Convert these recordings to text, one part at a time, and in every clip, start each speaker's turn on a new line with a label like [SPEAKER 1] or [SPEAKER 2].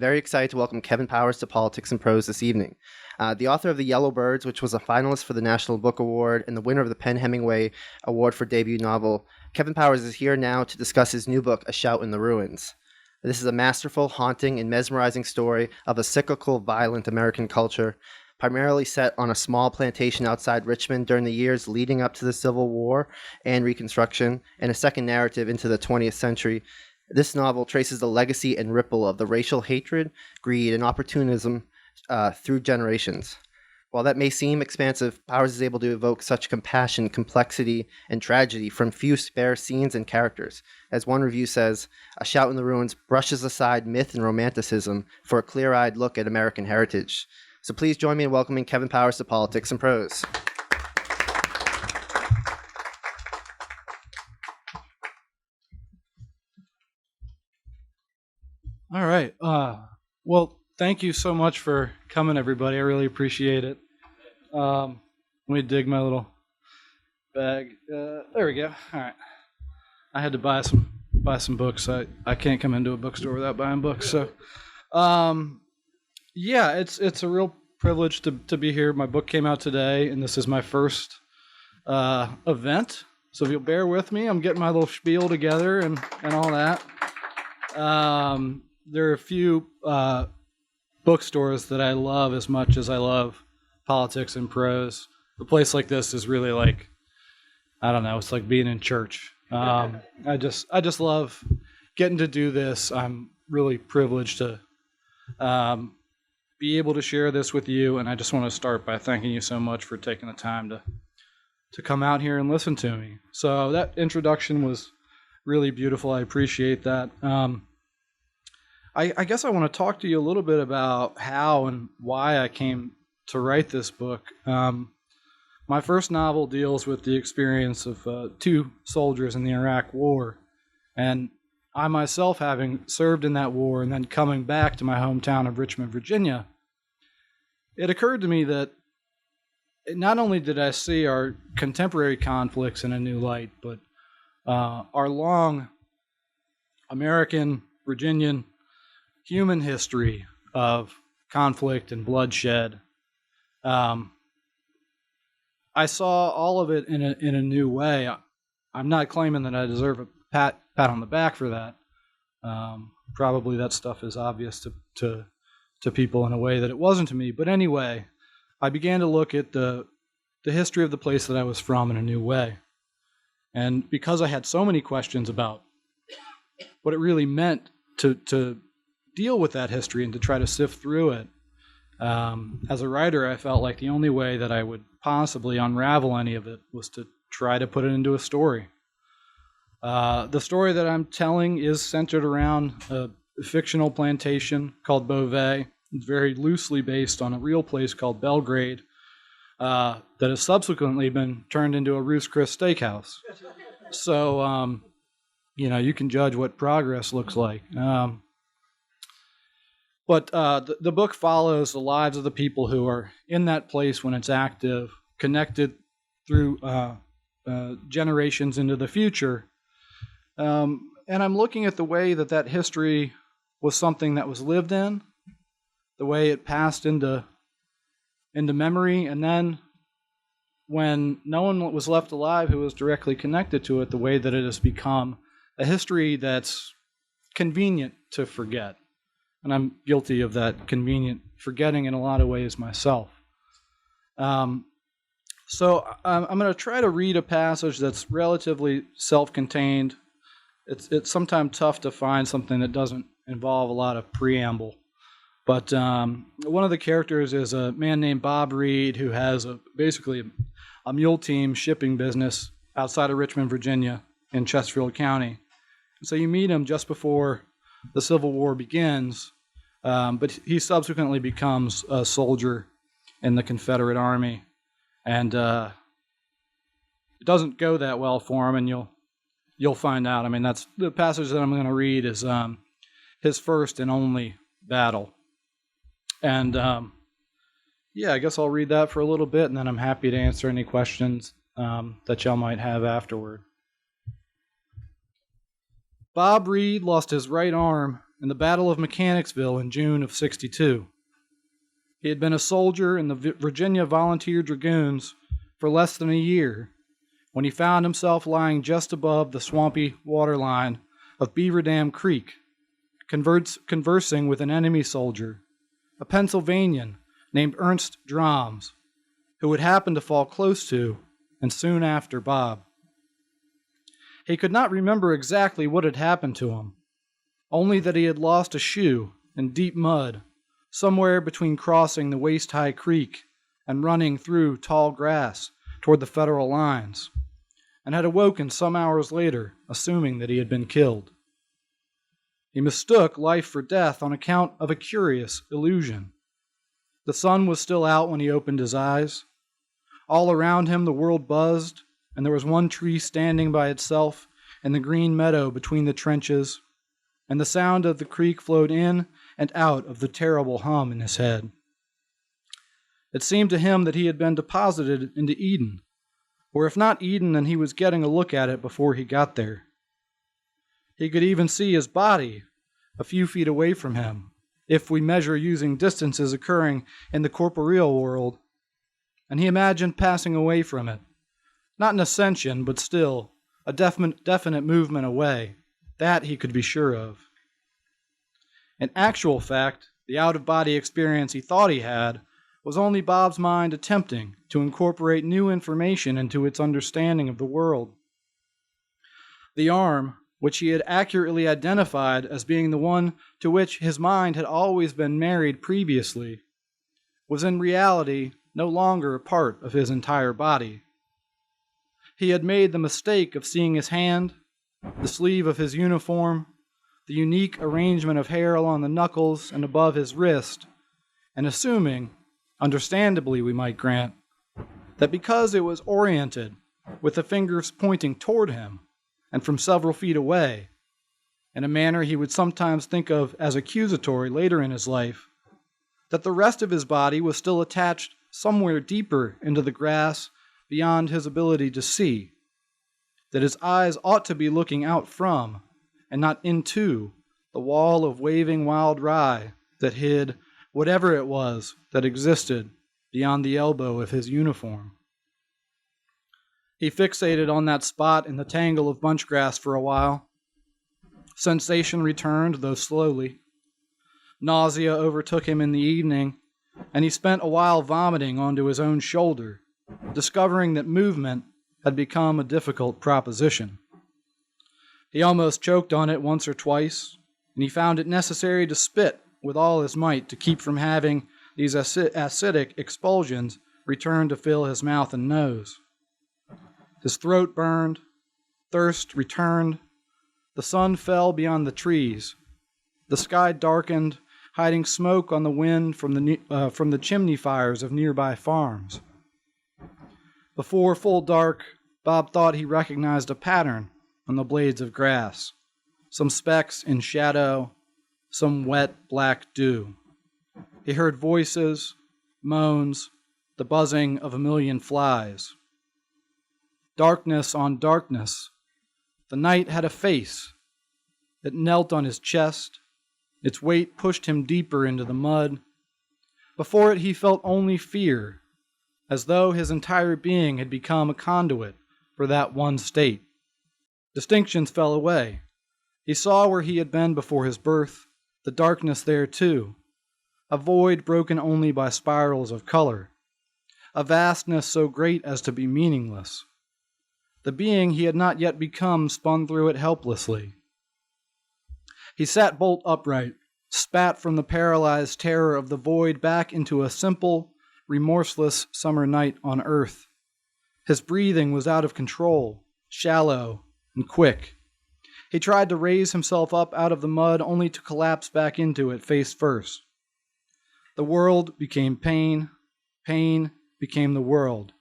[SPEAKER 1] Very excited to welcome Kevin Powers to Politics and Prose this evening. The author of The Yellow Birds, which was a finalist for the National Book Award and the winner of the Hemingway Award for debut novel, Kevin Powers is here now to discuss his new book, A Shout in the Ruins. This is a masterful, haunting, and mesmerizing story of a cyclical, violent American culture, primarily set on a small plantation outside Richmond during the years leading up to the Civil War and Reconstruction, and a second narrative into the 20th century. This novel traces the legacy and ripple of the racial hatred, greed, and opportunism through generations. While that may seem expansive, Powers is able to evoke such compassion, complexity, and tragedy from few spare scenes and characters. As one review says, A Shout in the Ruins brushes aside myth and romanticism for a clear-eyed look at American heritage. So please join me in welcoming Kevin Powers to Politics and Prose.
[SPEAKER 2] All right. Well, thank you so much for coming, everybody. I really appreciate it. Let me dig my little bag. There we go. All right. I had to buy some books. I can't come into a bookstore without buying books. So, yeah, it's a real privilege to be here. My book came out today, and this is my first event. So if you'll bear with me, I'm getting my little spiel together and all that. There are a few bookstores that I love as much as I love politics and prose. A place like this is really like, I don't know, it's like being in church. I just love getting to do this. I'm really privileged to be able to share this with you, and I just want to start by thanking you so much for taking the time to come out here and listen to me. So that introduction was really beautiful. I appreciate that. I guess I want to talk to you a little bit about how and why I came to write this book. My first novel deals with the experience of two soldiers in the Iraq War, and I myself having served in that war and then coming back to my hometown of Richmond, Virginia. It occurred to me that not only did I see our contemporary conflicts in a new light, but our long American, Virginian, human history of conflict and bloodshed. I saw all of it in a new way. I'm not claiming that I deserve a pat on the back for that. Probably that stuff is obvious to people in a way that it wasn't to me. But anyway, I began to look at the history of the place that I was from in a new way. And because I had so many questions about what it really meant to deal with that history and to try to sift through it, as a writer, I felt like the only way that I would possibly unravel any of it was to try to put it into a story. The story that I'm telling is centered around a fictional plantation called Beauvais. It's very loosely based on a real place called Belgrade that has subsequently been turned into a Ruth's Chris Steakhouse. So, you can judge what progress looks like. But the book follows the lives of the people who are in that place when it's active, connected through generations into the future. And I'm looking at the way that history was something that was lived in, the way it passed into memory, and then when no one was left alive who was directly connected to it, the way that it has become a history that's convenient to forget. And I'm guilty of that convenient forgetting in a lot of ways myself. So I'm going to try to read a passage that's relatively self-contained. It's sometimes tough to find something that doesn't involve a lot of preamble. But one of the characters is a man named Bob Ried, who has basically a mule team shipping business outside of Richmond, Virginia, in Chesterfield County. So you meet him just before the Civil War begins, but he subsequently becomes a soldier in the Confederate Army, and it doesn't go that well for him, and you'll find out. I mean, that's the passage that I'm going to read is his first and only battle, and I guess I'll read that for a little bit, and then I'm happy to answer any questions that y'all might have afterward. Bob Ried lost his right arm in the Battle of Mechanicsville in June of '62. He had been a soldier in the Virginia Volunteer Dragoons for less than a year when he found himself lying just above the swampy waterline of Beaver Dam Creek, conversing with an enemy soldier, a Pennsylvanian named Ernst Drams, who would happen to fall close to, and soon after, Bob. He could not remember exactly what had happened to him, only that he had lost a shoe in deep mud somewhere between crossing the waist-high creek and running through tall grass toward the Federal lines, and had awoken some hours later, assuming that he had been killed. He mistook life for death on account of a curious illusion. The sun was still out when he opened his eyes. All around him the world buzzed, and there was one tree standing by itself in the green meadow between the trenches, and the sound of the creek flowed in and out of the terrible hum in his head. It seemed to him that he had been deposited into Eden, or if not Eden, then he was getting a look at it before he got there. He could even see his body a few feet away from him, if we measure using distances occurring in the corporeal world, and he imagined passing away from it. Not an ascension, but still a definite movement away. That he could be sure of. In actual fact, the out-of-body experience he thought he had was only Bob's mind attempting to incorporate new information into its understanding of the world. The arm, which he had accurately identified as being the one to which his mind had always been married previously, was in reality no longer a part of his entire body. He had made the mistake of seeing his hand, the sleeve of his uniform, the unique arrangement of hair along the knuckles and above his wrist, and assuming, understandably we might grant, that because it was oriented with the fingers pointing toward him and from several feet away, in a manner he would sometimes think of as accusatory later in his life, that the rest of his body was still attached somewhere deeper into the grass beyond his ability to see, that his eyes ought to be looking out from, and not into, the wall of waving wild rye that hid whatever it was that existed beyond the elbow of his uniform. He fixated on that spot in the tangle of bunchgrass for a while. Sensation returned, though slowly. Nausea overtook him in the evening, and he spent a while vomiting onto his own shoulder, discovering that movement had become a difficult proposition. He almost choked on it once or twice, and he found it necessary to spit with all his might to keep from having these acidic expulsions return to fill his mouth and nose. His throat burned, thirst returned, the sun fell beyond the trees, the sky darkened, hiding smoke on the wind from the chimney fires of nearby farms. Before full dark, Bob thought he recognized a pattern on the blades of grass, some specks in shadow, some wet black dew. He heard voices, moans, the buzzing of a million flies. Darkness on darkness. The night had a face. It knelt on his chest. Its weight pushed him deeper into the mud. Before it he felt only fear, as though his entire being had become a conduit for that one state. Distinctions fell away. He saw where he had been before his birth, the darkness there too, a void broken only by spirals of color, a vastness so great as to be meaningless. The being he had not yet become spun through it helplessly. He sat bolt upright, spat from the paralyzed terror of the void back into a simple, remorseless summer night on earth. His breathing was out of control, shallow and quick. He tried to raise himself up out of the mud only to collapse back into it face first. The world became pain, pain became the world.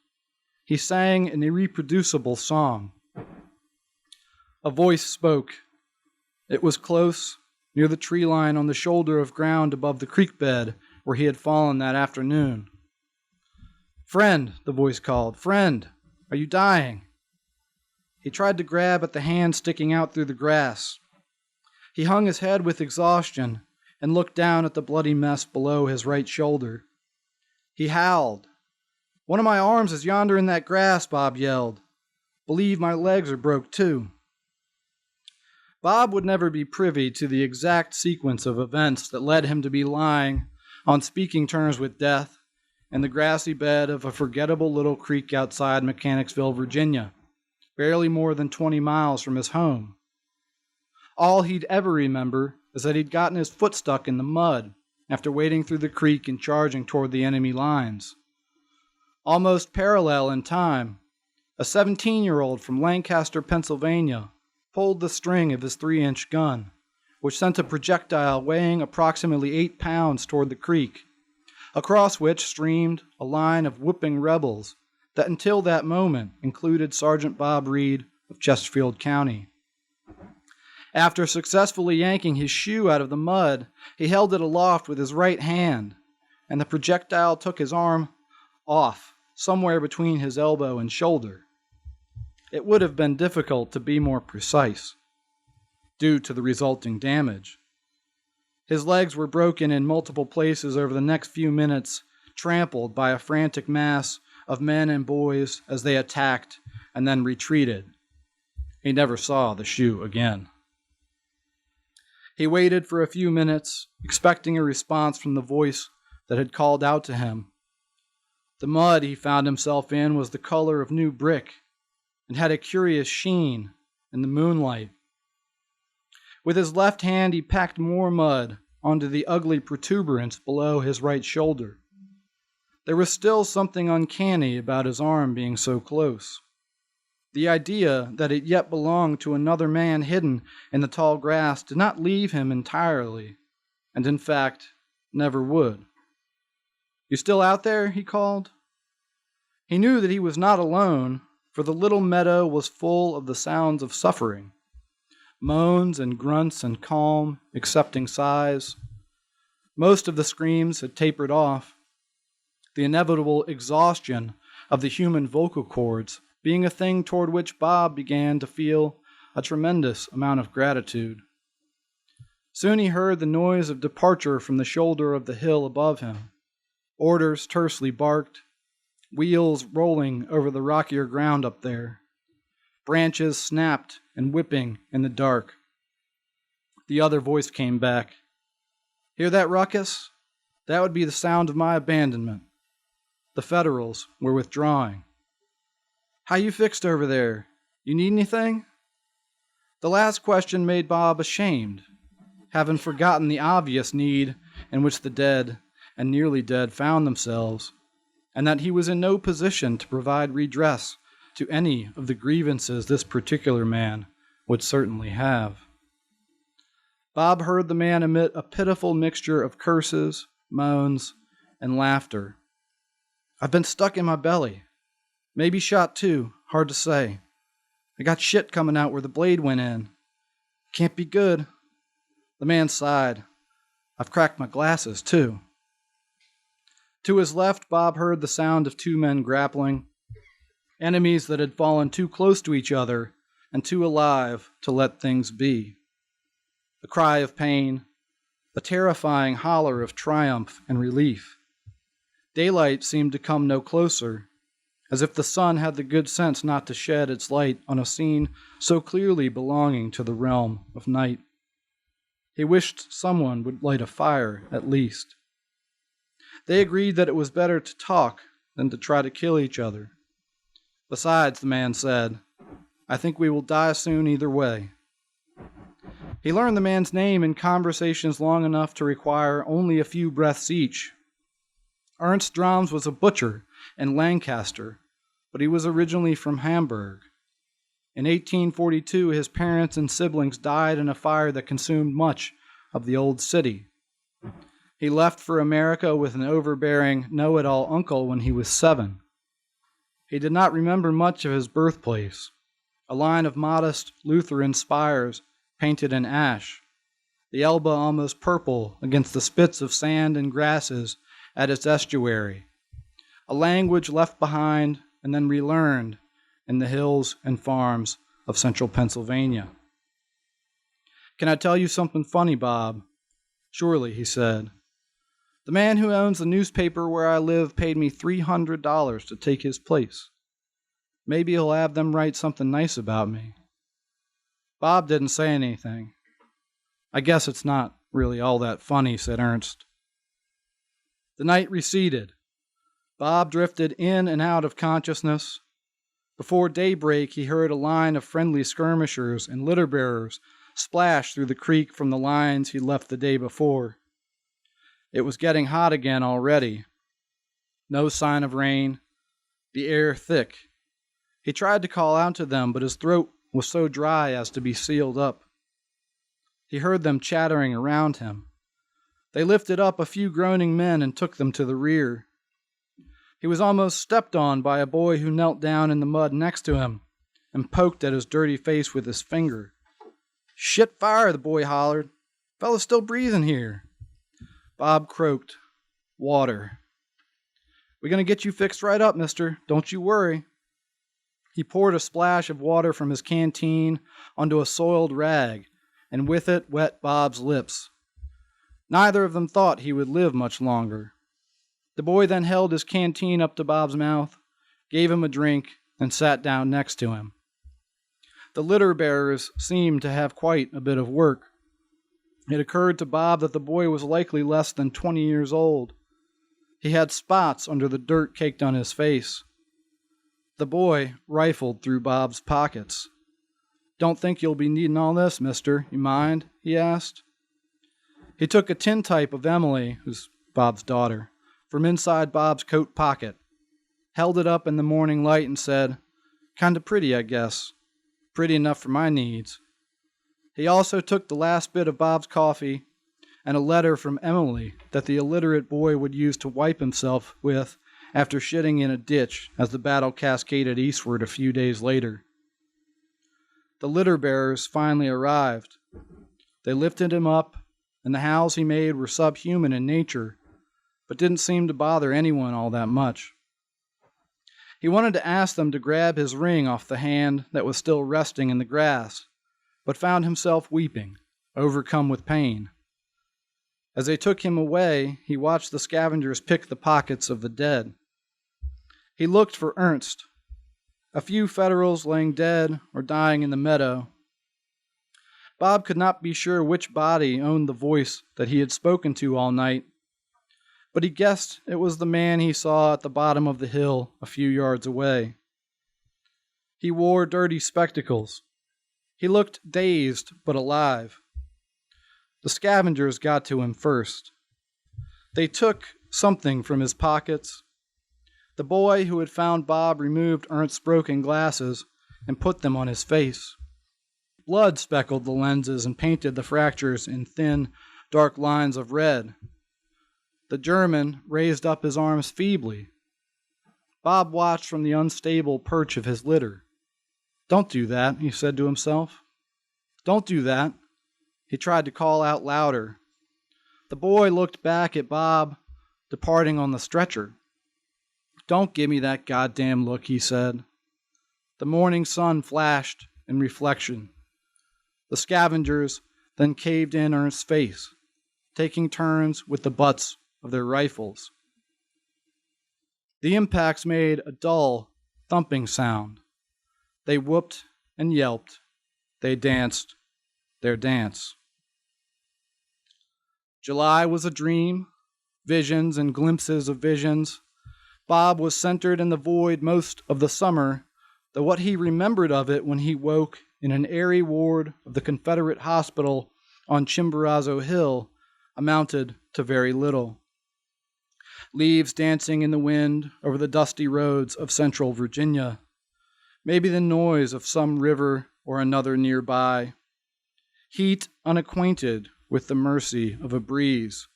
[SPEAKER 2] He sang an irreproducible song. A voice spoke. It was close, near the tree line on the shoulder of ground above the creek bed where he had fallen that afternoon. "Friend," the voice called, "friend, are you dying?" He tried to grab at the hand sticking out through the grass. He hung his head with exhaustion and looked down at the bloody mess below his right shoulder. He howled. "One of my arms is yonder in that grass," Bob yelled. "Believe my legs are broke too." Bob would never be privy to the exact sequence of events that led him to be lying on speaking terms with death in the grassy bed of a forgettable little creek outside Mechanicsville, Virginia, barely more than 20 miles from his home. All he'd ever remember is that he'd gotten his foot stuck in the mud after wading through the creek and charging toward the enemy lines. Almost parallel in time, a 17-year-old from Lancaster, Pennsylvania, pulled the string of his 3-inch gun, which sent a projectile weighing approximately 8 pounds toward the creek, across which streamed a line of whooping rebels that until that moment included Sergeant Bob Ried of Chesterfield County. After successfully yanking his shoe out of the mud, he held it aloft with his right hand, and the projectile took his arm off, somewhere between his elbow and shoulder. It would have been difficult to be more precise, due to the resulting damage. His legs were broken in multiple places over the next few minutes, trampled by a frantic mass of men and boys as they attacked and then retreated. He never saw the shoe again. He waited for a few minutes, expecting a response from the voice that had called out to him. The mud he found himself in was the color of new brick and had a curious sheen in the moonlight. With his left hand, he packed more mud onto the ugly protuberance below his right shoulder. There was still something uncanny about his arm being so close. The idea that it yet belonged to another man hidden in the tall grass did not leave him entirely, and in fact, never would. "You still out there?" he called. He knew that he was not alone, for the little meadow was full of the sounds of suffering. Moans and grunts and calm, accepting sighs. Most of the screams had tapered off, the inevitable exhaustion of the human vocal cords being a thing toward which Bob began to feel a tremendous amount of gratitude. Soon he heard the noise of departure from the shoulder of the hill above him. Orders tersely barked, wheels rolling over the rockier ground up there. Branches snapped and whipping in the dark. The other voice came back. "Hear that ruckus? That would be the sound of my abandonment. The Federals were withdrawing. How you fixed over there? You need anything?" The last question made Bob ashamed, having forgotten the obvious need in which the dead and nearly dead found themselves, and that he was in no position to provide redress to any of the grievances this particular man would certainly have. Bob heard the man emit a pitiful mixture of curses, moans, and laughter. "I've been stuck in my belly. Maybe shot too, hard to say. I got shit coming out where the blade went in. Can't be good." The man sighed. "I've cracked my glasses too." To his left, Bob heard the sound of 2 men grappling, enemies that had fallen too close to each other and too alive to let things be. A cry of pain, a terrifying holler of triumph and relief. Daylight seemed to come no closer, as if the sun had the good sense not to shed its light on a scene so clearly belonging to the realm of night. He wished someone would light a fire, at least. They agreed that it was better to talk than to try to kill each other. "Besides," the man said, "I think we will die soon either way." He learned the man's name in conversations long enough to require only a few breaths each. Ernst Drams was a butcher in Lancaster, but he was originally from Hamburg. In 1842, his parents and siblings died in a fire that consumed much of the old city. He left for America with an overbearing, know-it-all uncle when he was 7. He did not remember much of his birthplace, a line of modest Lutheran spires painted in ash, the Elbe almost purple against the spits of sand and grasses at its estuary, a language left behind and then relearned in the hills and farms of central Pennsylvania. "Can I tell you something funny, Bob?" "Surely," he said. "The man who owns the newspaper where I live paid me $300 to take his place. Maybe he'll have them write something nice about me." Bob didn't say anything. "I guess it's not really all that funny," said Ernst. The night receded. Bob drifted in and out of consciousness. Before daybreak, he heard a line of friendly skirmishers and litter-bearers splash through the creek from the lines he left the day before. It was getting hot again already. No sign of rain. The air thick. He tried to call out to them, but his throat was so dry as to be sealed up. He heard them chattering around him. They lifted up a few groaning men and took them to the rear. He was almost stepped on by a boy who knelt down in the mud next to him and poked at his dirty face with his finger. "Shit fire," the boy hollered. "Fella's still breathing here." Bob croaked. "Water." "We're going to get you fixed right up, mister. Don't you worry." He poured a splash of water from his canteen onto a soiled rag, and with it wet Bob's lips. Neither of them thought he would live much longer. The boy then held his canteen up to Bob's mouth, gave him a drink, and sat down next to him. The litter-bearers seemed to have quite a bit of work. It occurred to Bob that the boy was likely less than 20 years old. He had spots under the dirt caked on his face. The boy rifled through Bob's pockets. "Don't think you'll be needing all this, mister. You mind?" he asked. He took a tintype of Emily, who's Bob's daughter, from inside Bob's coat pocket, held it up in the morning light and said, "Kinda pretty, I guess. Pretty enough for my needs." He also took the last bit of Bob's coffee and a letter from Emily that the illiterate boy would use to wipe himself with after shitting in a ditch as the battle cascaded eastward a few days later. The litter-bearers finally arrived. They lifted him up, and the howls he made were subhuman in nature, but didn't seem to bother anyone all that much. He wanted to ask them to grab his ring off the hand that was still resting in the grass, but found himself weeping, overcome with pain. As they took him away, he watched the scavengers pick the pockets of the dead. He looked for Ernst, a few Federals laying dead or dying in the meadow. Bob could not be sure which body owned the voice that he had spoken to all night, but he guessed it was the man he saw at the bottom of the hill a few yards away. He wore dirty spectacles. He looked dazed but alive. The scavengers got to him first. They took something from his pockets. The boy who had found Bob removed Ernst's broken glasses and put them on his face. Blood speckled the lenses and painted the fractures in thin, dark lines of red. The German raised up his arms feebly. Bob watched from the unstable perch of his litter. "Don't do that," he said to himself. "Don't do that." He tried to call out louder. The boy looked back at Bob, departing on the stretcher. "Don't give me that goddamn look," he said. The morning sun flashed in reflection. The scavengers then caved in Ernst's face, taking turns with the butts of their rifles. The impacts made a dull, thumping sound. They whooped and yelped. They danced their dance. July was a dream, visions and glimpses of visions. Bob was centered in the void most of the summer, though what he remembered of it when he woke in an airy ward of the Confederate hospital on Chimborazo Hill amounted to very little. Leaves dancing in the wind over the dusty roads of central Virginia. Maybe the noise of some river or another nearby. Heat unacquainted with the mercy of a breeze.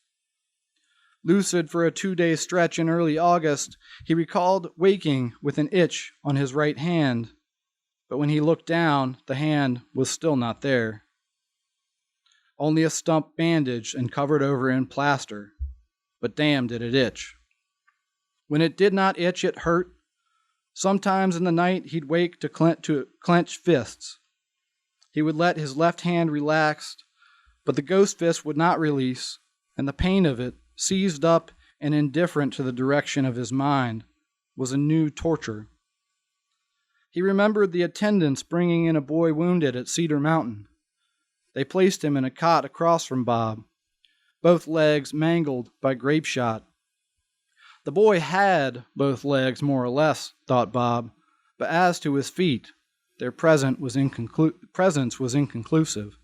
[SPEAKER 2] Lucid for a 2-day stretch in early August, he recalled waking with an itch on his right hand, but when he looked down, the hand was still not there. Only a stump bandaged and covered over in plaster, but damn did it itch. When it did not itch, it hurt. Sometimes in the night he'd wake to clench fists. He would let his left hand relax But the ghost fist would not release, and the pain of it, seized up and indifferent to the direction of his mind, was a new torture. He remembered the attendants bringing in a boy wounded at Cedar Mountain. They placed him in a cot across from Bob, both legs mangled by grape shot. The boy had both legs, more or less, thought Bob, but as to his feet, their presence was inconclusive.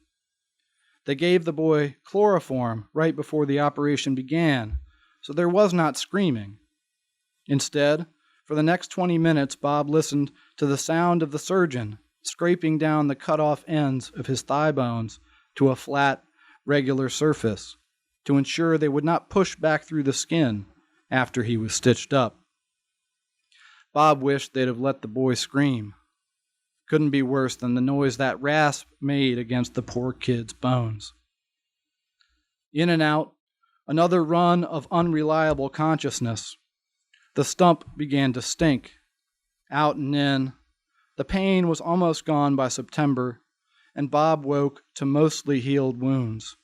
[SPEAKER 2] They gave the boy chloroform right before the operation began, so there was not screaming. Instead, for the next 20 minutes, Bob listened to the sound of the surgeon scraping down the cut-off ends of his thigh bones to a flat, regular surface to ensure they would not push back through the skin after he was stitched up. Bob wished they'd have let the boy scream. Couldn't be worse than the noise that rasp made against the poor kid's bones. In and out, another run of unreliable consciousness. The stump began to stink. Out and in. The pain was almost gone by September, and Bob woke to mostly healed wounds.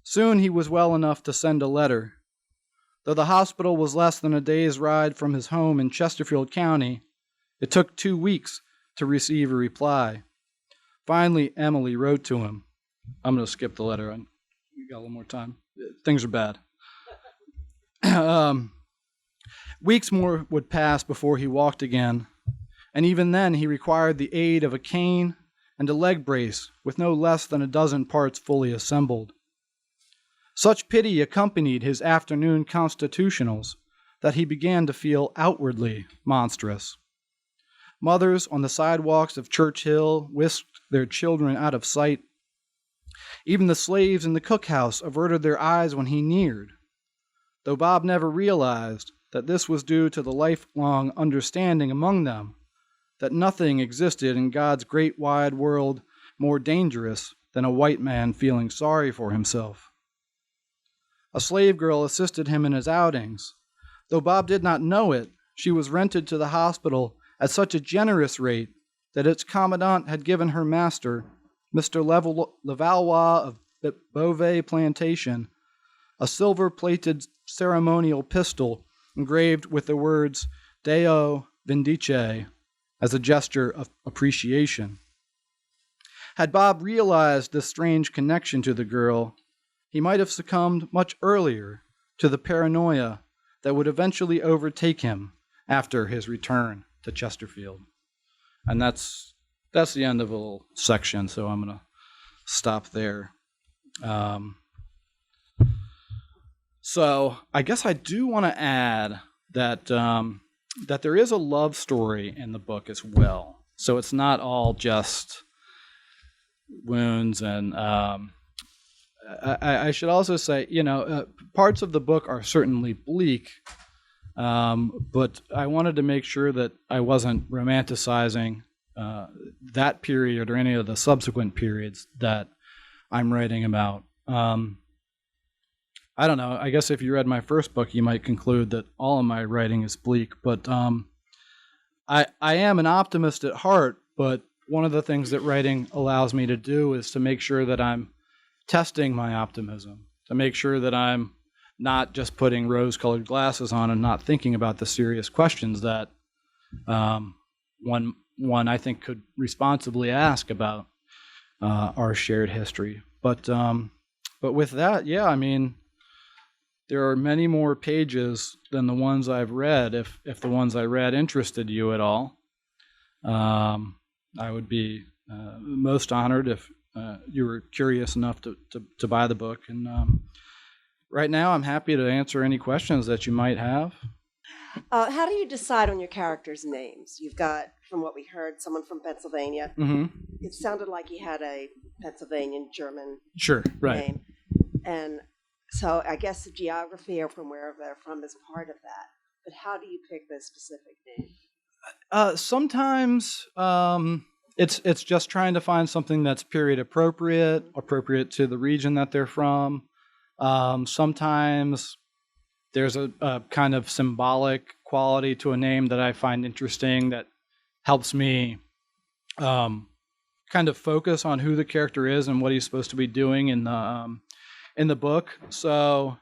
[SPEAKER 2] Soon he was well enough to send a letter. Though the hospital was less than a day's ride from his home in Chesterfield County, it took 2 weeks to receive a reply. Finally, Emily wrote to him. I'm going to skip the letter. We got a little more time. Things are bad. Weeks more would pass before he walked again, and even then he required the aid of a cane and a leg brace with no less than a dozen parts fully assembled. Such pity accompanied his afternoon constitutionals that he began to feel outwardly monstrous. Mothers on the sidewalks of Church Hill whisked their children out of sight. Even the slaves in the cookhouse averted their eyes when he neared, though Bob never realized that this was due to the lifelong understanding among them that nothing existed in God's great wide world more dangerous than a white man feeling sorry for himself. A slave girl assisted him in his outings. Though Bob did not know it, she was rented to the hospital at such a generous rate that its commandant had given her master, Mr. Levallois of Beauvais Plantation, a silver-plated ceremonial pistol engraved with the words Deo Vindice as a gesture of appreciation. Had Bob realized this strange connection to the girl, he might have succumbed much earlier to the paranoia that would eventually overtake him after his return to Chesterfield. And that's the end of a little section, so I'm going to stop there. So I guess I do want to add that that there is a love story in the book as well. So it's not all just wounds and I should also say, parts of the book are certainly bleak, but I wanted to make sure that I wasn't romanticizing that period or any of the subsequent periods that I'm writing about. I don't know. I guess if you read my first book, you might conclude that all of my writing is bleak, but I am an optimist at heart, but one of the things that writing allows me to do is to make sure that I'm testing my optimism, to make sure that I'm not just putting rose-colored glasses on and not thinking about the serious questions that one I think could responsibly ask about our shared history. But with that, yeah, I mean, there are many more pages than the ones I've read. If the ones I read interested you at all, I would be most honored if you were curious enough to buy the book. And right now, I'm happy to answer any questions that you might have.
[SPEAKER 3] How do you decide on your characters' names? You've got, from what we heard, someone from Pennsylvania.
[SPEAKER 2] Mm-hmm.
[SPEAKER 3] It sounded like he had a Pennsylvanian German
[SPEAKER 2] Right.
[SPEAKER 3] name. And so I guess the geography or from wherever they're from is part of that. But how do you pick the specific name?
[SPEAKER 2] Sometimes it's just trying to find something that's period appropriate to the region that they're from. Sometimes there's a kind of symbolic quality to a name that I find interesting that helps me kind kind of focus on who the character is and what he's supposed to be doing in the book. So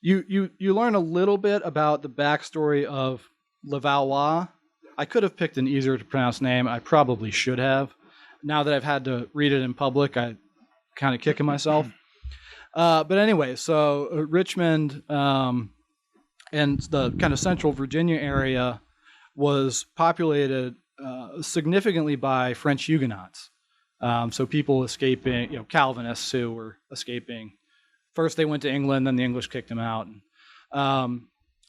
[SPEAKER 2] you learn a little bit about the backstory of Levallois. I could have picked an easier to pronounce name. I probably should have. Now that I've had to read it in public, I kind of kicking myself. But anyway, so Richmond and the kind of central Virginia area was populated significantly by French Huguenots. So people escaping, Calvinists who were escaping. First they went to England, then the English kicked them out.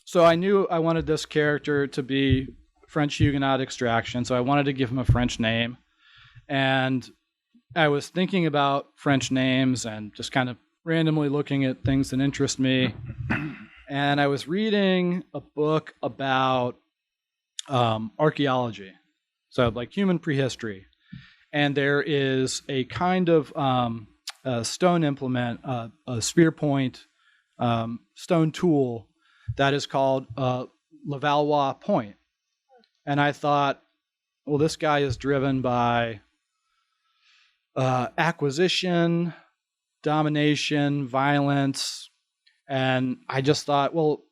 [SPEAKER 2] So I knew I wanted this character to be French Huguenot extraction, so I wanted to give him a French name. And I was thinking about French names and just kind of randomly looking at things that interest me. And I was reading a book about archaeology, so like human prehistory. And there is a kind of a stone implement, a spear point stone tool that is called Levallois point. And I thought, well, this guy is driven by acquisition, domination, violence. And I just thought, well,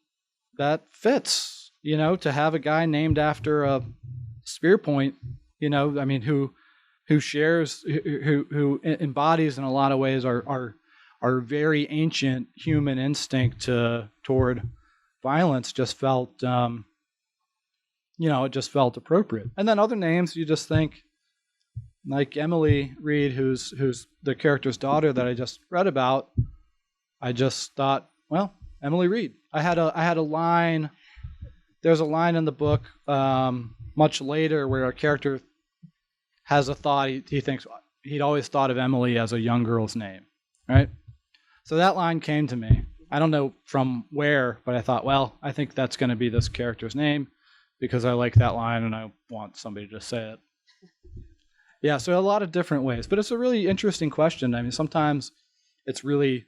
[SPEAKER 2] that fits, to have a guy named after a spear point, who shares, who embodies in a lot of ways our very ancient human instinct toward violence, just felt, it just felt appropriate. And then other names, you just think, like Emily Ried, who's the character's daughter that I just read about. I just thought, well, Emily Ried. I had a line. There's a line in the book much later where a character has a thought. He thinks he'd always thought of Emily as a young girl's name, right? So that line came to me. I don't know from where, but I thought, well, I think that's going to be this character's name because I like that line and I want somebody to say it. Yeah, so a lot of different ways. But it's a really interesting question. I mean, sometimes it's really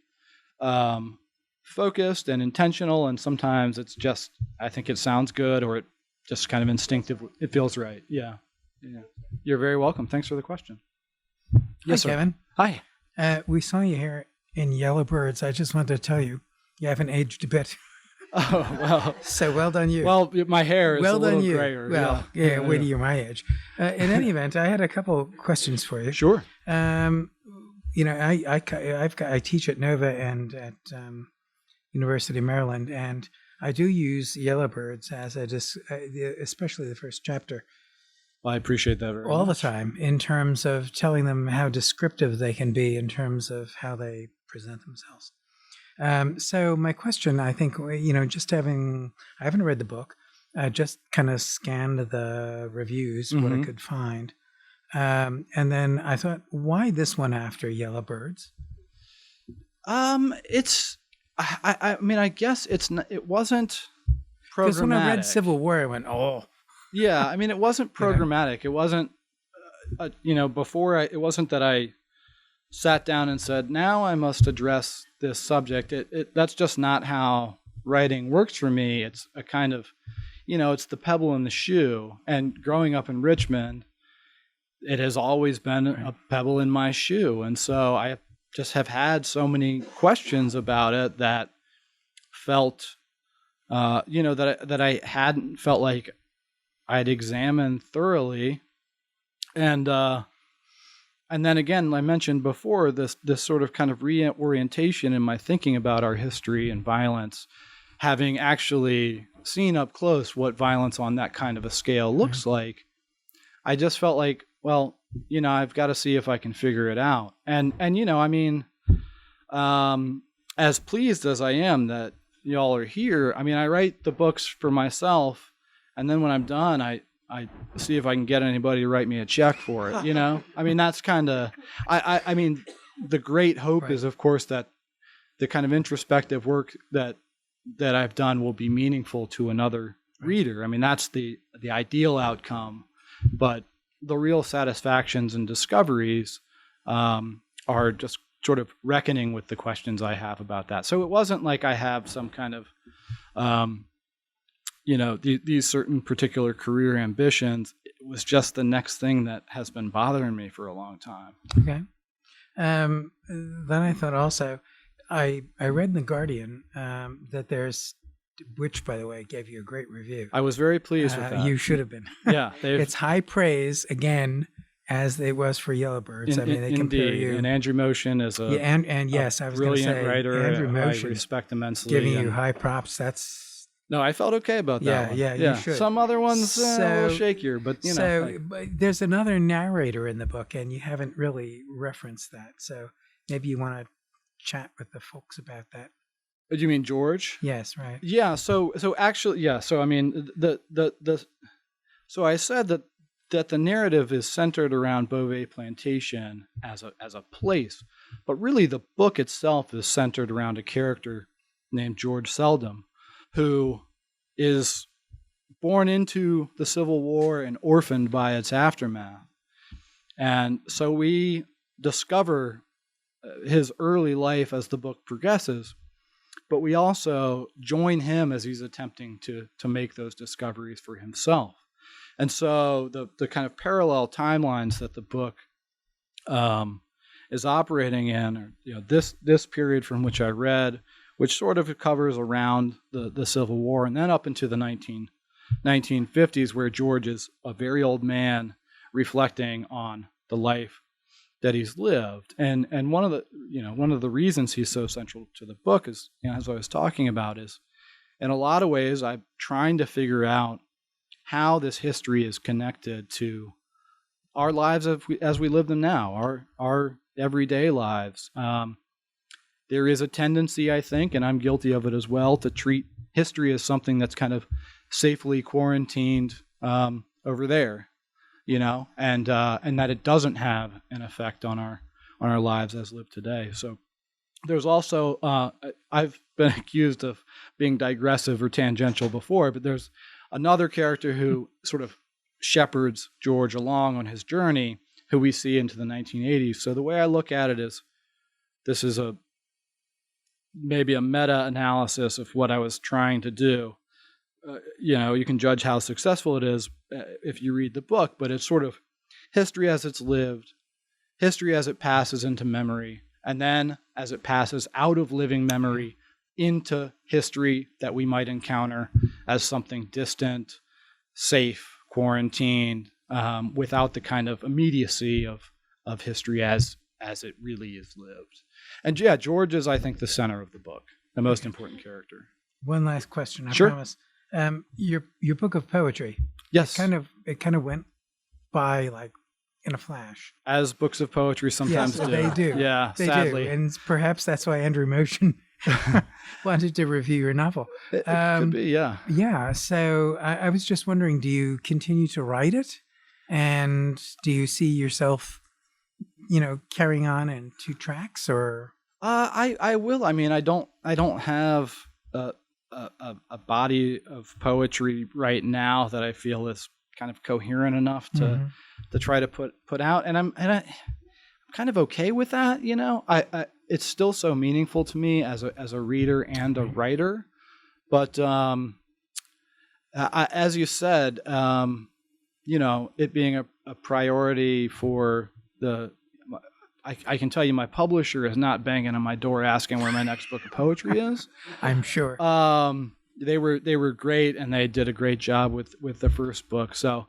[SPEAKER 2] focused and intentional, and sometimes it's just, I think it sounds good, or it just kind of instinctive. It feels right. Yeah. You're very welcome. Thanks for the question. Yes,
[SPEAKER 4] Hi,
[SPEAKER 2] sir.
[SPEAKER 4] Kevin.
[SPEAKER 2] Hi.
[SPEAKER 4] We saw you here in Yellowbirds. I just wanted to tell you, you haven't aged a bit.
[SPEAKER 2] Oh, well.
[SPEAKER 4] So well done you.
[SPEAKER 2] Well, my hair is
[SPEAKER 4] well
[SPEAKER 2] a little
[SPEAKER 4] done you.
[SPEAKER 2] grayer.
[SPEAKER 4] Well, yeah, wait till you're my age. In any event, I had a couple questions for you.
[SPEAKER 2] Sure.
[SPEAKER 4] I teach at Nova and at University of Maryland, and I do use Yellowbirds as especially the first chapter.
[SPEAKER 2] Well, I appreciate that very
[SPEAKER 4] all
[SPEAKER 2] much.
[SPEAKER 4] the time in terms of telling them how descriptive they can be in terms of how they present themselves. So my question, I think, just I haven't read the book, just kind of scanned the reviews, what I could find. And then I thought, why this one after Yellowbirds?
[SPEAKER 2] I guess it wasn't programmatic.
[SPEAKER 4] Because when I read Civil War, I went, oh.
[SPEAKER 2] Yeah, I mean, it wasn't programmatic. It wasn't, it wasn't that I sat down and said, now I must address this subject. That's just not how writing works for me. It's a kind of, it's the pebble in the shoe. And growing up in Richmond, it has always been a pebble in my shoe. And so I just have had so many questions about it that felt, that I hadn't felt like I'd examined thoroughly. And then again, I mentioned before this sort of kind of reorientation in my thinking about our history and violence, having actually seen up close what violence on that kind of a scale looks like. I just felt like, well, I've got to see if I can figure it out. And as pleased as I am that y'all are here, I mean, I write the books for myself, and then when I'm done, I see if I can get anybody to write me a check for it, I mean, that's kind of, I mean, the great hope is, of course, that the kind of introspective work that I've done will be meaningful to another reader. I mean, that's the ideal outcome, but the real satisfactions and discoveries are just sort of reckoning with the questions I have about that. So it wasn't like I have some kind of, these certain particular career ambitions. was just the next thing that has been bothering me for a long time.
[SPEAKER 4] Okay. Then I thought also, I read in The Guardian that there's, which by the way gave you a great review.
[SPEAKER 2] I was very pleased with that.
[SPEAKER 4] You should have been.
[SPEAKER 2] Yeah,
[SPEAKER 4] it's high praise again, as it was for Yellowbirds. I mean, they compare
[SPEAKER 2] indeed.
[SPEAKER 4] you.
[SPEAKER 2] And Andrew Motion is a
[SPEAKER 4] and yes, I was going to
[SPEAKER 2] brilliant
[SPEAKER 4] say
[SPEAKER 2] writer.
[SPEAKER 4] Andrew
[SPEAKER 2] I
[SPEAKER 4] Motion
[SPEAKER 2] respect immensely.
[SPEAKER 4] giving you high props.
[SPEAKER 2] No, I felt okay about that one.
[SPEAKER 4] Yeah, you should.
[SPEAKER 2] Some other ones a little shakier, but you know.
[SPEAKER 4] But there's another narrator in the book, and you haven't really referenced that. So maybe you want to chat with the folks about that.
[SPEAKER 2] Do you mean George?
[SPEAKER 4] Yes, right.
[SPEAKER 2] Yeah. So actually, yeah. So I mean, so I said that the narrative is centered around Beauvais Plantation as a place, but really the book itself is centered around a character named George Seldom, who is born into the Civil War and orphaned by its aftermath. And so we discover his early life as the book progresses, but we also join him as he's attempting to make those discoveries for himself. And so the kind of parallel timelines that the book is operating in are, you know, this period from which I read, which sort of covers around the Civil War, and then up into the 1950s, where George is a very old man reflecting on the life that he's lived. And one of the reasons he's so central to the book is, you know, as I was talking about, is in a lot of ways I'm trying to figure out how this history is connected to our lives as we live them now, our everyday lives. There is a tendency, I think, and I'm guilty of it as well, to treat history as something that's kind of safely quarantined over there, you know, and that it doesn't have an effect on our lives as lived today. So there's also I've been accused of being digressive or tangential before, but there's another character who sort of shepherds George along on his journey, who we see into the 1980s. So the way I look at it is, this is maybe a meta-analysis of what I was trying to do. You know, you can judge how successful it is if you read the book, but it's sort of history as it's lived, history as it passes into memory, and then as it passes out of living memory into history that we might encounter as something distant, safe, quarantined, without the kind of immediacy of history as it really is lived. And yeah, George is, I think, the center of the book, the most important character.
[SPEAKER 4] One last question, I
[SPEAKER 2] Sure.
[SPEAKER 4] promise. Your book of poetry.
[SPEAKER 2] Yes.
[SPEAKER 4] It kind of went by like in a flash.
[SPEAKER 2] As books of poetry sometimes
[SPEAKER 4] Yes,
[SPEAKER 2] do.
[SPEAKER 4] they do.
[SPEAKER 2] Yeah,
[SPEAKER 4] They
[SPEAKER 2] sadly.
[SPEAKER 4] do, and perhaps that's why Andrew Motion wanted to review your novel.
[SPEAKER 2] It could be, yeah.
[SPEAKER 4] Yeah, so I was just wondering, do you continue to write it? And do you see yourself, you know, carrying on in 2 tracks, or?
[SPEAKER 2] I will. I mean, I don't have a body of poetry right now that I feel is kind of coherent enough to try to put out, and I'm kind of okay with that. You know, it's still so meaningful to me as a reader and a writer, but as you said, you know, it being a priority for I can tell you my publisher is not banging on my door asking where my next book of poetry is.
[SPEAKER 4] I'm sure.
[SPEAKER 2] They were great, and they did a great job with the first book. So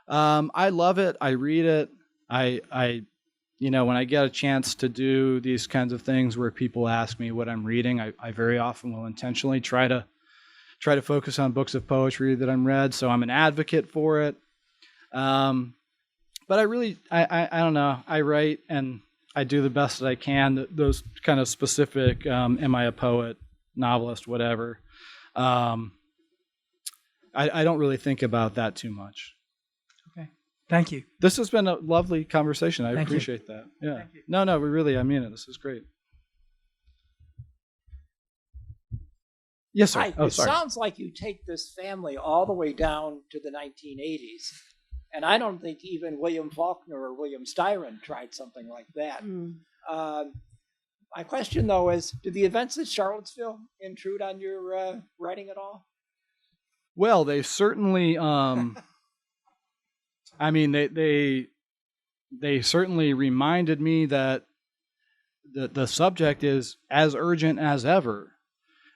[SPEAKER 2] I love it. I read it. I you know, when I get a chance to do these kinds of things where people ask me what I'm reading, I very often will intentionally try to focus on books of poetry that I'm read. So I'm an advocate for it. But I don't know. I write and I do the best that I can. Those kind of specific, am I a poet, novelist, whatever. I don't really think about that too much.
[SPEAKER 4] Okay. Thank you.
[SPEAKER 2] This has been a lovely conversation. I
[SPEAKER 4] Thank you.
[SPEAKER 2] appreciate that. Yeah.
[SPEAKER 4] Thank you.
[SPEAKER 2] No, I mean it. This is great. Yes, sir.
[SPEAKER 5] Hi.
[SPEAKER 2] Oh,
[SPEAKER 5] It
[SPEAKER 2] sorry.
[SPEAKER 5] sounds like you take this family all the way down to the 1980s. And I don't think even William Faulkner or William Styron tried something like that. My question, though, is, did the events at Charlottesville intrude on your writing at all?
[SPEAKER 2] Well, they certainly I mean, they certainly reminded me that the subject is as urgent as ever.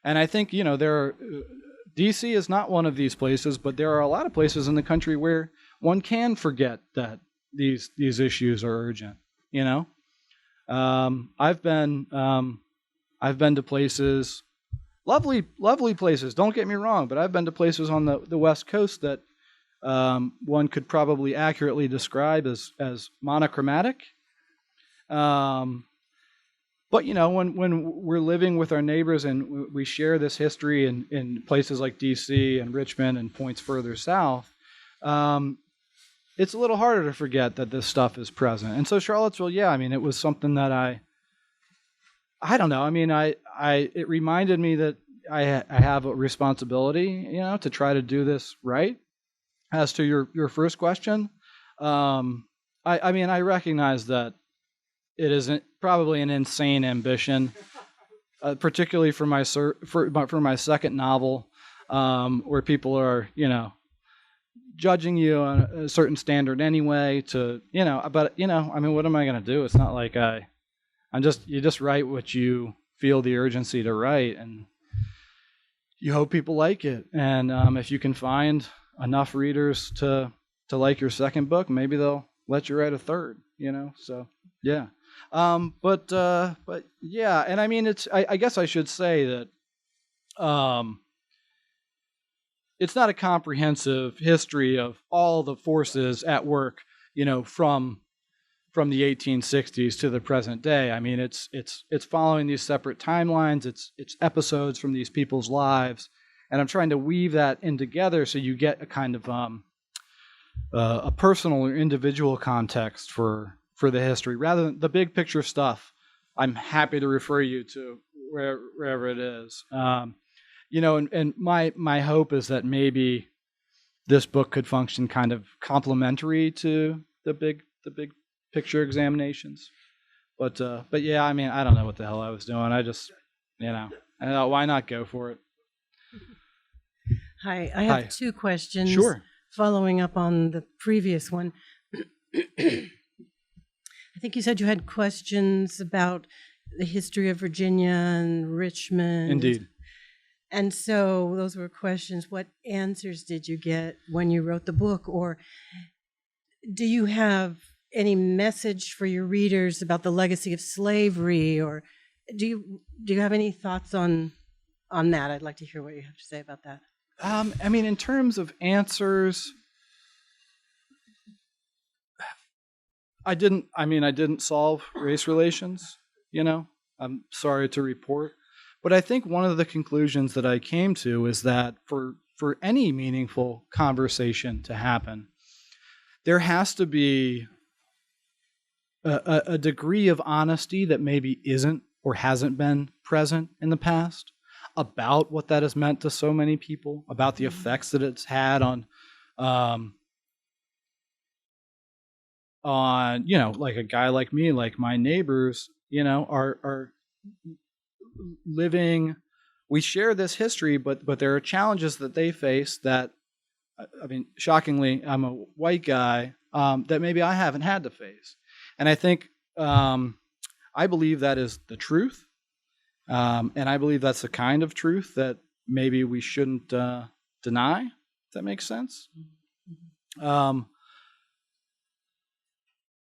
[SPEAKER 2] And I think, DC is not one of these places, but there are a lot of places in the country where one can forget that these issues are urgent. I've been to places, lovely places. Don't get me wrong, but I've been to places on the West Coast that one could probably accurately describe as monochromatic. But when we're living with our neighbors and we share this history in places like D.C. and Richmond and points further south, it's a little harder to forget that this stuff is present. And so Charlottesville, it was something that I don't know. It reminded me that I have a responsibility, to try to do this right. As to your first question, I recognize that it isn't probably an insane ambition, particularly for my second novel, where people are judging you on a certain standard anyway. But what am I going to do? It's not like you just write what you feel the urgency to write, and you hope people like it. And if you can find enough readers to like your second book, maybe they'll let you write a third. So yeah. But yeah, and I guess I should say that it's not a comprehensive history of all the forces at work, from the 1860s to the present day. It's following these separate timelines. It's episodes from these people's lives, and I'm trying to weave that in together so you get a kind of a personal or individual context for the history rather than the big picture stuff. I'm happy to refer you to wherever it is. And my hope is that maybe this book could function kind of complementary to the big picture examinations. But yeah, I don't know what the hell I was doing. I just, I thought, why not go for it?
[SPEAKER 6] Hi, I have two questions.
[SPEAKER 2] Sure.
[SPEAKER 6] Following up on the previous one. I think you said you had questions about the history of Virginia and Richmond.
[SPEAKER 2] Indeed.
[SPEAKER 6] And so those were questions. What answers did you get when you wrote the book? Or do you have any message for your readers about the legacy of slavery? Or do you have any thoughts on that? I'd like to hear what you have to say about that.
[SPEAKER 2] In terms of answers, I didn't solve race relations, I'm sorry to report. But I think one of the conclusions that I came to is that for any meaningful conversation to happen, there has to be a degree of honesty that maybe isn't or hasn't been present in the past about what that has meant to so many people, about the effects that it's had on like a guy like me, like my neighbors, are living. We share this history, but there are challenges that they face that, shockingly, I'm a white guy, that maybe I haven't had to face. And I think, I believe that is the truth. And I believe that's the kind of truth that maybe we shouldn't deny, if that makes sense.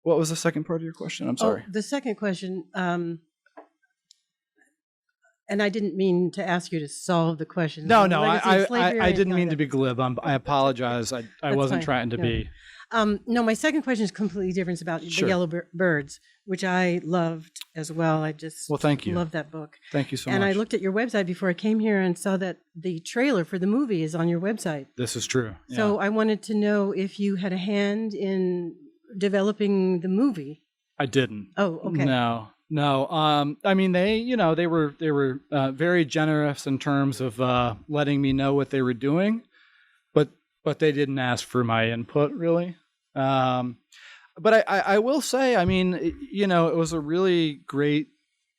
[SPEAKER 2] What was the second part of your question? I'm sorry.
[SPEAKER 6] The second question, and I didn't mean to ask you to solve the question.
[SPEAKER 2] No, I didn't mean to be glib. I apologize. I wasn't trying to be.
[SPEAKER 6] No, my second question is completely different. It's about
[SPEAKER 2] Sure.
[SPEAKER 6] the Yellow Birds, which I loved as well. I just
[SPEAKER 2] thank you.
[SPEAKER 6] love that book.
[SPEAKER 2] Thank you so much.
[SPEAKER 6] And I looked at your website before I came here and saw that the trailer for the movie is on your website.
[SPEAKER 2] This is true. Yeah.
[SPEAKER 6] So I wanted to know if you had a hand in developing the movie.
[SPEAKER 2] I didn't.
[SPEAKER 6] Oh, okay.
[SPEAKER 2] No. They were very generous in terms of letting me know what they were doing, but they didn't ask for my input really. But I will say, it was a really great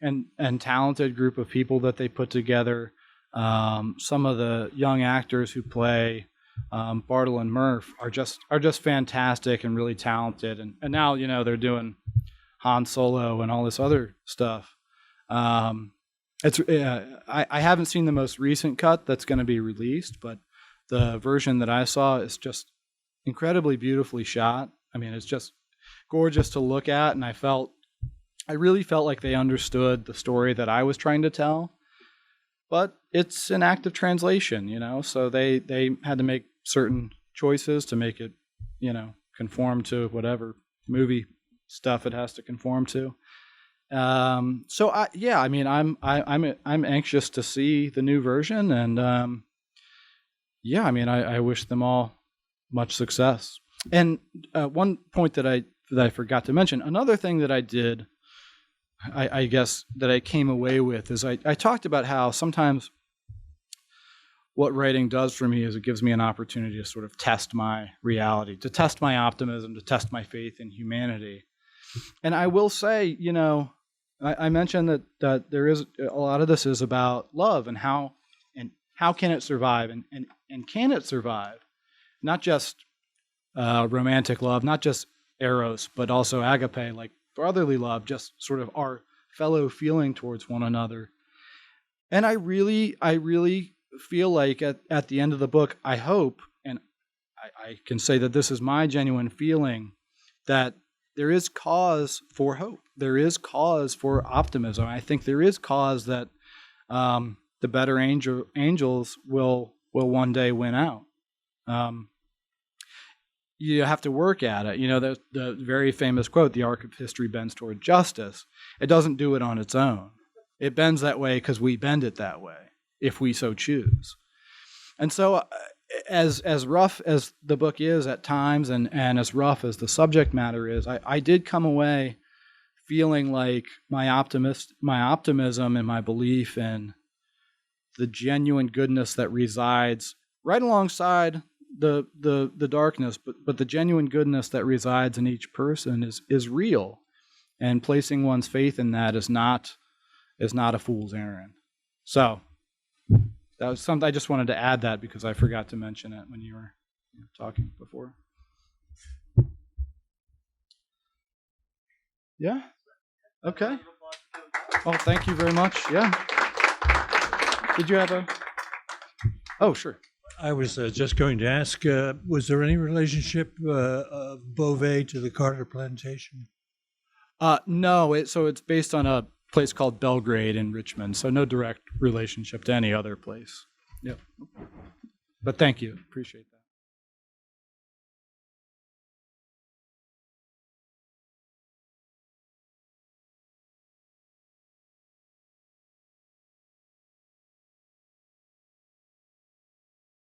[SPEAKER 2] and talented group of people that they put together. Some of the young actors who play Bartle and Murph are just fantastic and really talented. And now, they're doing Han Solo and all this other stuff. I haven't seen the most recent cut that's going to be released, but the version that I saw is just incredibly beautifully shot. I mean, it's just gorgeous to look at, and I really felt like they understood the story that I was trying to tell. But it's an act of translation, so they had to make certain choices to make it, conform to whatever movie stuff it has to conform to. I'm anxious to see the new version, and I wish them all much success. And one point that I forgot to mention, another thing that I did, I guess that I came away with, is I talked about how sometimes what writing does for me is it gives me an opportunity to sort of test my reality, to test my optimism, to test my faith in humanity. And I will say, I mentioned that there is a lot of this is about love and how can it survive, and can it survive? Not just romantic love, not just eros, but also agape, like brotherly love, just sort of our fellow feeling towards one another. And I really feel like at the end of the book, I hope, and I can say that this is my genuine feeling, that there is cause for hope. There is cause for optimism. I think there is cause that the better angels will one day win out. You have to work at it. The very famous quote, "The arc of history bends toward justice." It doesn't do it on its own. It bends that way because we bend it that way, if we so choose. And so as rough as the book is at times, and as rough as the subject matter is, I did come away feeling like my optimism and my belief in the genuine goodness that resides right alongside the darkness, but the genuine goodness that resides in each person is real, and placing one's faith in that is not a fool's errand. So that was something I just wanted to add that because I forgot to mention it when you were talking before. Yeah. Okay. Well, thank you very much. Yeah. Did you have a? Oh, sure.
[SPEAKER 7] I was just going to ask, was there any relationship of Beauvais to the Carter Plantation?
[SPEAKER 2] No, so it's based on a place called Belgrade in Richmond, so no direct relationship to any other place. Yep. But thank you. Appreciate that.